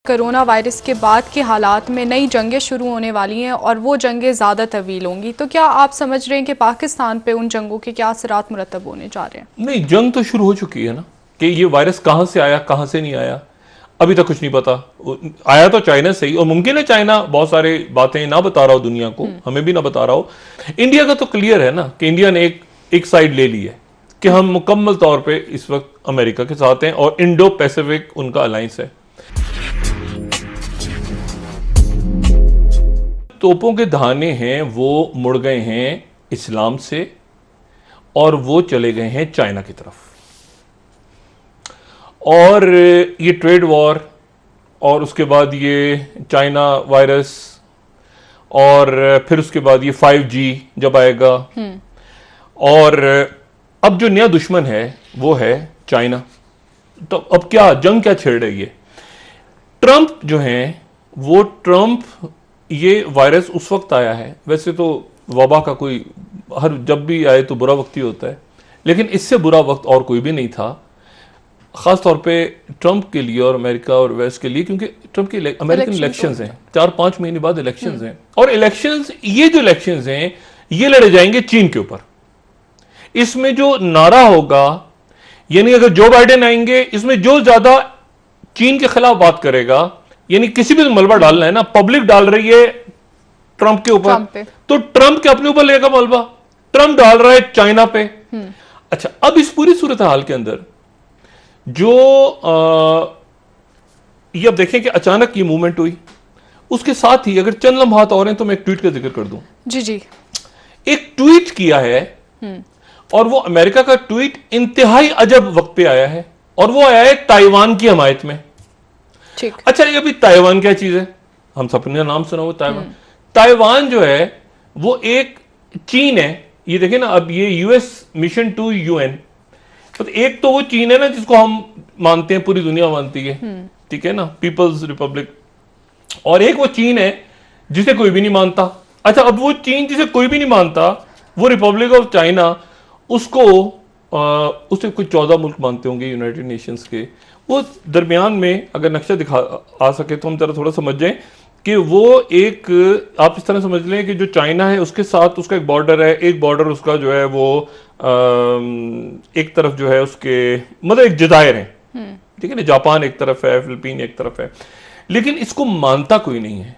Corona virus के बाद के हालात में नई जंगें शुरू होने वाली हैं और वो जंगें ज़्यादा तवील होंगी, तो क्या आप समझ रहे हैं कि पाकिस्तान पे उन जंगों के क्या असरात मुरतब होने जा रहे हैं? नहीं, जंग तो शुरू हो चुकी है ना कि ये वायरस कहां से आया कहां से नहीं आया अभी तक कुछ नहीं पता। आया तो चाइना से ही, और मुमकिन है चाइना बहुत सारी बातें ना बता रहा हो दुनिया को, हमें भी ना बता रहा हो। इंडिया का तो क्लियर है ना कि इंडिया ने एक साइड ले ली है कि हम मुकम्मल तौर पे इस वक्त अमेरिका के साथ हैं और इंडो पैसिफिक उनका अलायंस है। तोपों के धाने हैं वो मुड़ गए हैं इस्लाम से और वो चले गए हैं चाइना की तरफ, और ये ट्रेड वॉर और उसके बाद ये चाइना वायरस और फिर उसके बाद ये 5G जब आएगा, और अब जो नया दुश्मन है वो है चाइना। तो अब क्या जंग क्या छेड़ रही है? ट्रंप जो है वो ये वायरस उस वक्त आया है, वैसे तो वबा का कोई हर जब भी आए तो बुरा वक्त ही होता है, लेकिन इससे बुरा वक्त और कोई भी नहीं था, खास तौर पे ट्रंप के लिए और अमेरिका और वेस्ट के लिए, क्योंकि ट्रंप के अमेरिकन इलेक्शंस हैं, 4-5 महीने बाद इलेक्शंस हैं, और ये जो इलेक्शंस हैं ये लड़े जाएंगे चीन के ऊपर। इसमें जो नारा होगा, यानी अगर जो बाइडेन आएंगे, इसमें जो ज्यादा चीन के खिलाफ बात करेगा, यानी किसी भी मलबा डालना है ना, पब्लिक डाल रही है ट्रंप के ऊपर, तो ट्रंप के अपने ऊपर लेगा मलबा, ट्रंप डाल रहा है चाइना पे। अच्छा, अब इस पूरी सूरत हाल के अंदर जो ये अब देखें कि अचानक ये मूवमेंट हुई, उसके साथ ही अगर चंद लम्हात और हैं तो मैं एक ट्वीट का जिक्र कर दूं। जी एक ट्वीट किया है, और वो अमेरिका का ट्वीट इंतहाई अजब वक्त पे आया है, और वो आया है ताइवान की हमायत में। अच्छा, ये अभी ताइवान क्या चीज है? हम सबने नाम सुना वो ताइवान। ताइवान जो है वो एक चीन है, ये देखें ना, अब ये यूएस मिशन टू यूएन, तो एक तो वो चीन है ना जिसको हम मानते हैं, पूरी दुनिया मानती है, ठीक है ना, पीपल्स रिपब्लिक, और एक वो चीन है जिसे कोई भी नहीं मानता। अच्छा, अब वो चीन जिसे कोई भी नहीं मानता, वो रिपब्लिक ऑफ चाइना, उसे कुछ 14 मुल्क मानते होंगे यूनाइटेड नेशंस के। वो दरमियान में अगर नक्शा दिखा आ सके तो हम जरा थोड़ा समझ जाएं कि वो एक, आप इस तरह समझ लें कि जो चाइना है उसके साथ उसका एक बॉर्डर है, एक बॉर्डर उसका जो है वो एक तरफ जो है उसके मतलब एक जजायर है, ठीक है ना, जापान एक तरफ है, फिलीपीन एक तरफ है, लेकिन इसको मानता कोई नहीं है।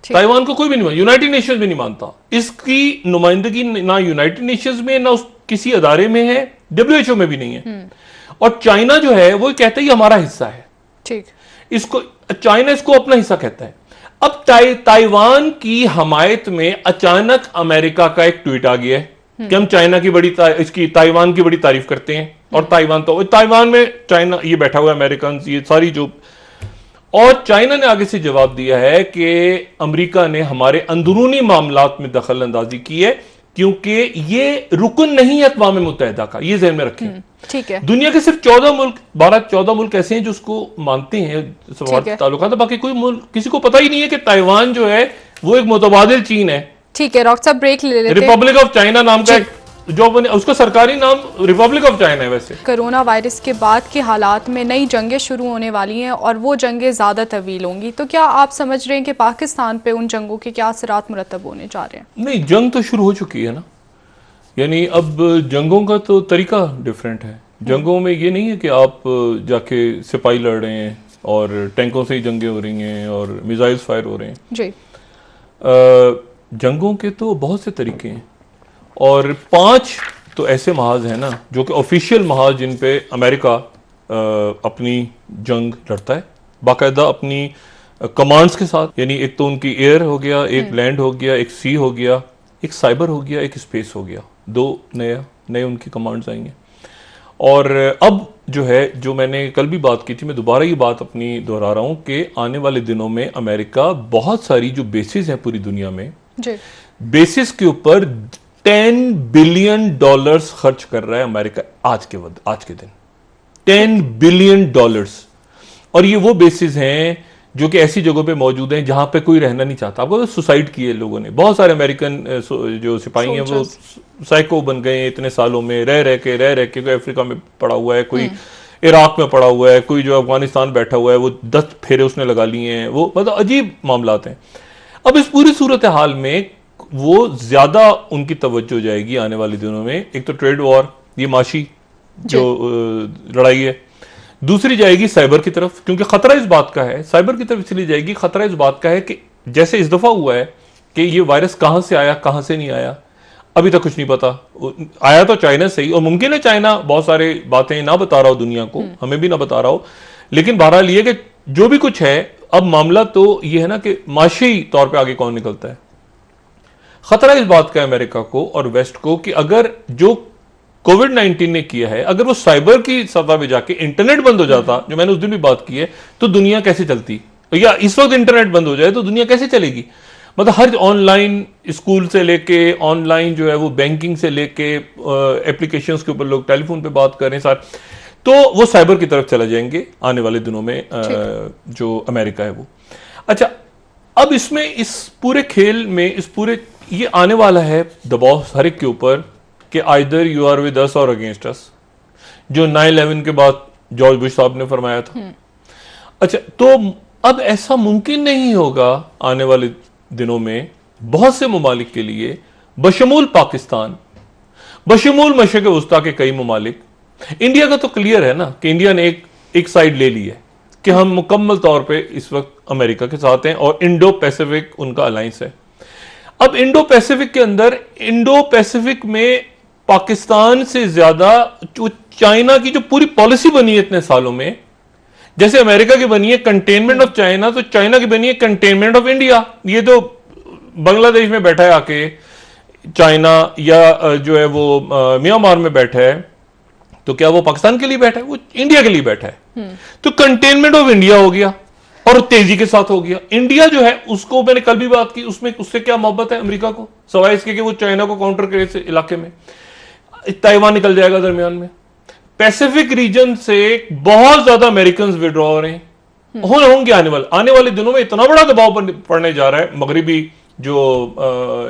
ताइवान को कोई भी नहीं मानता, यूनाइटेड नेशंस भी नहीं मानता, इसकी नुमाइंदगी ना यूनाइटेड नेशंस में ना किसी अदारे में है, WHO में भी नहीं है। और चाइना जो है वो कहता है ये हमारा हिस्सा है, ठीक, इसको चाइना इसको अपना हिस्सा कहता है। अब ताइवान की हमायत में अचानक अमेरिका का एक ट्वीट आ गया है कि हम चाइना की इसकी ताइवान की बड़ी तारीफ करते हैं, और ताइवान में चाइना ये बैठा हुआ है, अमेरिकन ये सारी जो, और चाइना ने आगे से जवाब दिया है कि अमेरिका ने हमारे अंदरूनी मामलात में दखल अंदाजी की है, क्योंकि ये रुकन नहीं है अक़वाम मुत्तहिदा का, ये ज़हन में रखें। ठीक है, दुनिया के सिर्फ 12-14 मुल्क ऐसे हैं जो उसको मानते हैं सवार्थ ताल्लुकात, बाकी कोई मुल्क किसी को पता ही नहीं है कि ताइवान जो है वो एक मुतबादिल चीन है। ठीक है, डॉक्टर साहब ब्रेक ले लेते हैं। रिपब्लिक ऑफ चाइना नाम का जो उसका सरकारी नाम रिपब्लिक ऑफ चाइना है। वैसे कोरोना वायरस के बाद के हालात में नई जंगें शुरू होने वाली हैं और वो जंगें ज़्यादा तवील होंगी, तो क्या आप समझ रहे हैं कि पाकिस्तान पे उन जंगों के क्या असरात मुरतब होने जा रहे हैं? नहीं, जंग तो शुरू हो चुकी है ना, यानी अब जंगों का तो तरीका डिफरेंट है। जंगों में ये नहीं है कि आप जाके सिपाही लड़ रहे हैं और टैंकों से ही जंगें हो रही हैं और मिसाइल्स फायर हो रहे हैं जी। जंगों के तो बहुत से तरीके हैं, और 5 तो ऐसे महाज हैं ना जो कि ऑफिशियल महाज जिन पे अमेरिका अपनी जंग लड़ता है बाकायदा अपनी कमांड्स के साथ, यानी एक तो उनकी एयर हो गया, एक लैंड हो गया, एक सी हो गया, एक साइबर हो गया, एक स्पेस हो गया, 2 नए उनकी कमांड्स आएंगे। और अब जो है, जो मैंने कल भी बात की थी, मैं दोबारा ये बात अपनी दोहरा रहा हूं कि आने वाले दिनों में अमेरिका बहुत सारी जो बेसिस हैं पूरी दुनिया में, बेसिस के ऊपर $10 बिलियन खर्च कर रहा है अमेरिका आज के दिन, $10 बिलियन। और ये वो बेसिस हैं जो कि ऐसी जगहों पे मौजूद हैं जहां पे कोई रहना नहीं चाहता। आपको सुसाइड की है लोगों ने, बहुत सारे अमेरिकन जो सिपाही हैं वो साइको बन गए इतने सालों में, रह रह के कोई अफ्रीका में पड़ा हुआ है, कोई इराक में पड़ा हुआ है, कोई जो अफगानिस्तान बैठा हुआ है वो 10 फेरे उसने लगा लिए हैं, वो मतलब अजीब मामलात हैं। अब इस पूरी सूरत हाल में वो ज्यादा उनकी तवज्जो जाएगी आने वाले दिनों में। एक तो ट्रेड वॉर, ये माशी जो लड़ाई है, दूसरी जाएगी साइबर की तरफ, क्योंकि खतरा इस बात का है, साइबर की तरफ इसलिए जाएगी, खतरा इस बात का है कि जैसे इस दफा हुआ है कि ये वायरस कहां से आया कहां से नहीं आया अभी तक कुछ नहीं पता। आया तो चाइना से ही, और मुमकिन है चाइना बहुत सारी बातें ना बता रहा हो दुनिया को, हमें भी ना बता रहा हो, लेकिन बहरहाल ये कि जो भी कुछ है, अब मामला तो ये है ना कि माशी तौर पर आगे कौन निकलता है। खतरा इस बात का है अमेरिका को और वेस्ट को कि अगर जो कोविड-19 ने किया है, अगर वो साइबर की सतह पे जाके इंटरनेट बंद हो जाता, जो मैंने उस दिन भी बात की है, तो दुनिया कैसे चलती, या इस वक्त इंटरनेट बंद हो जाए तो दुनिया कैसे चलेगी। मतलब हर ऑनलाइन स्कूल से लेके ऑनलाइन जो है वो बैंकिंग से लेके एप्लीकेशंस के ऊपर लोग टेलीफोन पे बात कर रहे हैं सारे, तो वो साइबर की तरफ चले जाएंगे आने वाले दिनों में जो अमेरिका है वो। अच्छा, अब इसमें इस पूरे खेल में इस पूरे ये आने वाला है दबाव हर एक के ऊपर कि either you are with us or against अस, जो 9/11 के बाद जॉर्ज बुश साहब ने फरमाया था। अच्छा, तो अब ऐसा मुमकिन नहीं होगा आने वाले दिनों में बहुत से ममालिक के लिए, बशमूल पाकिस्तान, बशमूल मशरक़ वस्ता के कई ममालिक। इंडिया का तो क्लियर है ना कि इंडिया ने एक साइड ले ली है कि हम मुकम्मल तौर पे इस वक्त अमेरिका के साथ हैं और इंडो पैसिफिक उनका अलायंस है। अब इंडो पैसिफिक के अंदर, इंडो पैसिफिक में पाकिस्तान से ज्यादा जो चाइना की जो पूरी पॉलिसी बनी है इतने सालों में, जैसे अमेरिका की बनी है कंटेनमेंट ऑफ चाइना, तो चाइना की बनी है कंटेनमेंट ऑफ इंडिया। ये तो बांग्लादेश में बैठा है आके चाइना, या जो है वो म्यांमार में बैठा है, तो क्या वो पाकिस्तान के लिए बैठा है, वो इंडिया के लिए बैठा है। तो कंटेनमेंट ऑफ इंडिया हो गया और तेजी के साथ हो गया। इंडिया जो है उसको मैंने कल भी बात की, उसमें उससे क्या मोहब्बत है अमेरिका को, सवाए इसके कि वो चाइना को काउंटर करे इस इलाके में, ताइवान निकल जाएगा दरमियान में। पैसिफिक रीजन से बहुत ज्यादा अमेरिकन विड्रॉ हो रहे हैं, होंगे आने वाले दिनों में इतना बड़ा दबाव पड़ने जा रहा है। मगरिबी जो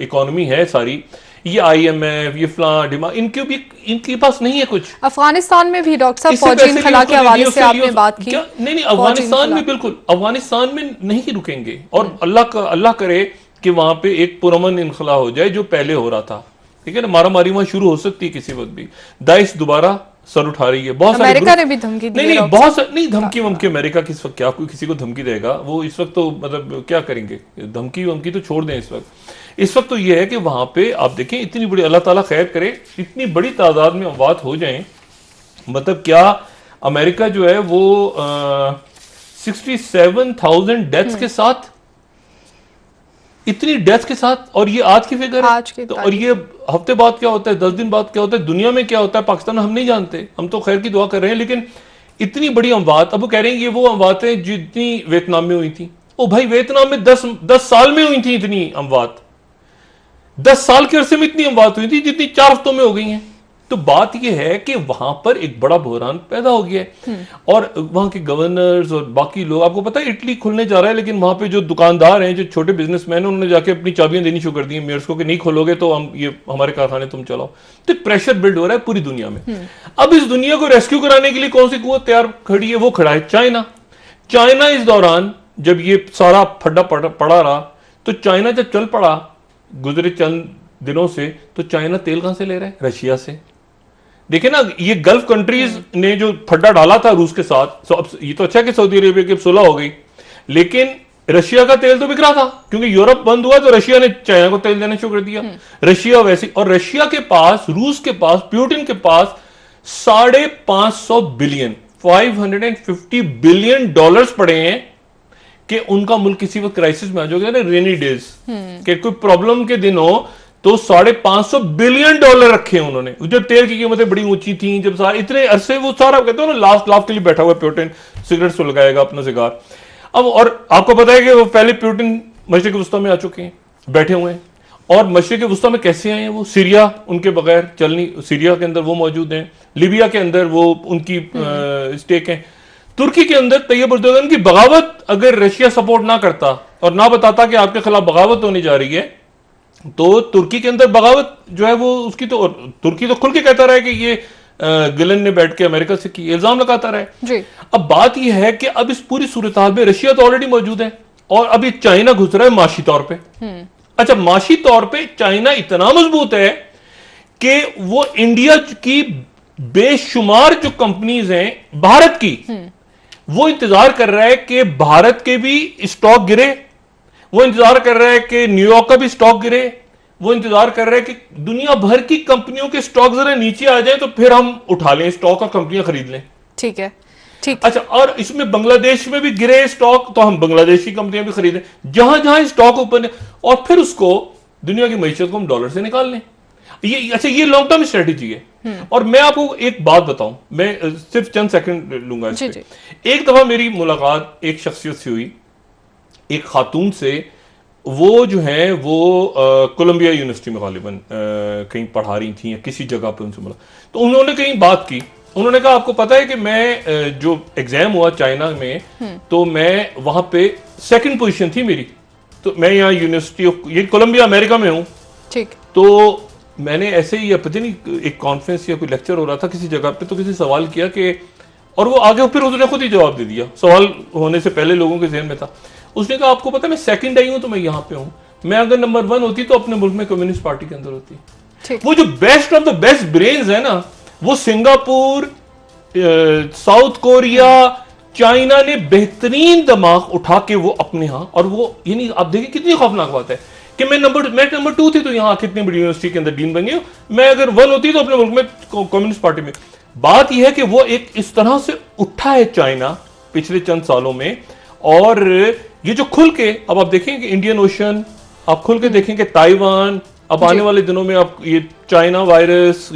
इकोनॉमी है सारी, ये IMF, ये फ्लां डिमा, इनके पास नहीं है कुछ। अफगानिस्तान में भी डॉक्टर साहब फौजी इनखला के हवाले से आपने बात की। नहीं, अफगानिस्तान में बिल्कुल, अफगानिस्तान में नहीं रुकेंगे, और अल्लाह करे कि वहां पे एक पुरअमन इनखला हो जाए जो पहले हो रहा था, ठीक है ना। मारामारी वहां शुरू हो सकती है किसी वक्त भी। दाइश दोबारा सर उठा रही है, बहुत सारे अमेरिका ने भी धमकी दी। नहीं, बहुत सारी नहीं, धमकी वमकी अमेरिका किस वक्त क्या कोई किसी को धमकी देगा, वो इस वक्त तो मतलब क्या करेंगे, धमकी वमकी तो छोड़ दें इस वक्त तो ये है कि वहां पे आप देखें, इतनी बड़ी, अल्लाह ताला खैर करे, इतनी बड़ी तादाद में अमवात हो जाएं, मतलब क्या अमेरिका जो है वो 67,000 डेथ्स के साथ, इतनी डेथ के साथ, और ये आज की फिगर है। तो और ये हफ्ते बाद क्या होता है, 10 दिन बाद क्या होता है, दुनिया में क्या होता है, पाकिस्तान में हम नहीं जानते, हम तो खैर की दुआ कर रहे हैं, लेकिन इतनी बड़ी अमवात। अब वो कह रहे हैं ये वो अमवातें जितनी वियतनाम में हुई थी। ओ भाई, वियतनाम में 10 साल में हुई थी इतनी अमवात, 10 साल के अरसे में इतनी अमवात हुई थी जितनी 4 हफ्तों में हो गई हैं। तो बात यह है कि वहां पर एक बड़ा बहरान पैदा हो गया है, और वहां के गवर्नर्स और बाकी लोग, आपको पता है इटली खुलने जा रहा है, लेकिन वहां पे जो दुकानदार हैं, जो छोटे बिजनेसमैन हैं, उन्होंने जाके अपनी चाबियां देनी शुरू कर दी मेयर्स को कि नहीं खोलोगे तो हम ये हमारे कारखाने तुम चलाओ। तो प्रेशर बिल्ड हो रहा है पूरी दुनिया में। अब इस दुनिया को रेस्क्यू कराने के लिए कौन सी कुव्वत तैयार खड़ी है, वो खड़ा है चाइना। चाइना इस दौरान जब ये सारा फड्डा पड़ा रहा, तो चाइना जब चल पड़ा गुजरे चंद दिनों से, तो चाइना तेल कहां से ले रहा है, रशिया से। देखिए ना, ये गल्फ कंट्रीज ने जो फड्डा डाला था रूस के साथ, अब ये तो अच्छा कि सऊदी अरेबिया की सुलह हो गई, लेकिन रशिया का तेल तो बिक रहा था, क्योंकि यूरोप बंद हुआ तो रशिया ने चाइना को तेल देना शुरू कर दिया। रशिया वैसे, और रशिया के पास, रूस के पास, पुतिन के पास $550 बिलियन, $550 बिलियन पड़े हैं कि उनका मुल्क किसी वक्त क्राइसिस में आ जाएगा ना, रेनी डेज के कोई प्रॉब्लम के दिन हो, तो $550 बिलियन रखे हैं उन्होंने। जब तेल की कीमतें बड़ी ऊंची थी, जब सारे इतने अरसे, वो सारा कहते हो ना लास्ट लाफ के लिए बैठा हुआ पुतिन, सिगरेट सुलगाएगा अपना सिगार। अब और आपको पता है कि वो पहले पुतिन मशरिक वस्ता में आ चुके हैं, बैठे हुए हैं, और मशरिक वस्ता में कैसे आए हैं वो, सीरिया उनके बगैर चलनी, सीरिया के अंदर वो मौजूद हैं, लीबिया के अंदर वो उनकी स्टेक है, तुर्की के अंदर तैयब एर्दोगन की बगावत अगर रशिया सपोर्ट ना करता और ना बताता कि आपके खिलाफ बगावत होने जा रही है, तो तुर्की के अंदर बगावत जो है वो उसकी, तो तुर्की तो खुल के कहता रहा है कि ये गिलन ने बैठ के अमेरिका से की, इल्जाम लगाता रहा है। जी। अब बात यह है कि अब इस पूरी सूरत हाल में रशिया तो ऑलरेडी मौजूद है और अभी चाइना घुस रहा है माशी तौर पे। अच्छा, माशी तौर पे चाइना इतना मजबूत है कि वो इंडिया की बेशुमार जो कंपनीज हैं भारत की, वो इंतजार कर रहा है कि भारत के भी स्टॉक गिरे, वो इंतजार कर रहा है कि न्यूयॉर्क का भी स्टॉक गिरे, वो इंतजार कर रहे हैं कि दुनिया भर की कंपनियों के स्टॉक जरा नीचे आ जाए तो फिर हम उठा लें स्टॉक और कंपनियां खरीद लें। ठीक है, ठीक। अच्छा, और इसमें बांग्लादेश में भी गिरे स्टॉक तो हम बांग्लादेश की कंपनियां भी खरीदें, जहां जहां स्टॉक ओपन, और फिर उसको दुनिया की मईशत को हम डॉलर से निकाल लें। ये अच्छा, ये लॉन्ग टर्म स्ट्रेटेजी है। और मैं आपको एक बात बताऊं, मैं सिर्फ चंद सेकंड लूंगा इस पे। एक दफा मेरी मुलाकात एक शख्सियत से हुई, एक खातून से, वो जो है वो कोलंबिया यूनिवर्सिटी में गालिबन कहीं पढ़ा रही थी या किसी जगह पे उनसे मिला, तो उन्होंने कहीं बात की। उन्होंने कहा आपको पता है कि मैं जो एग्जाम हुआ चाइना में, तो मैं वहां पे सेकंड पोजीशन थी मेरी, तो मैं यहाँ यूनिवर्सिटी ऑफ ये कोलंबिया अमेरिका में हूँ। ठीक। तो मैंने ऐसे ही पता नहीं एक कॉन्फ्रेंस या कोई लेक्चर हो रहा था किसी जगह पे, तो किसी सवाल किया कि, और वो आगे फिर उसने खुद ही जवाब दे दिया, सवाल होने से पहले लोगों के ज़हन में था। उसने कहा आपको पता है मैं सेकंड आई हूं तो मैं यहां पे हूं, मैं अगर नंबर 1 होती तो अपने मुल्क में कम्युनिस्ट पार्टी के अंदर होती। वो जो best of the best brains है ना, वो सिंगापुर, साउथ कोरिया, चाइना ने बेहतरीन दिमाग उठा के वो अपने यहां, और वो यानी आप देखिए कितनी खौफनाक बात है कि मैं नंबर 2 थी तो यहां कितनी बड़ी यूनिवर्सिटी के अंदर डीन बन गई, मैं अगर 1 होती तो अपने मुल्क में कम्युनिस्ट पार्टी में। बात यह है कि वो एक इस तरह से उठा है चाइना पिछले चंद सालों में, और ये जो खुल के अब आप देखेंगे इंडियन ओशन, आप खुल के देखेंगे ताइवान, अब आने वाले दिनों में आप ये चाइना वायरस,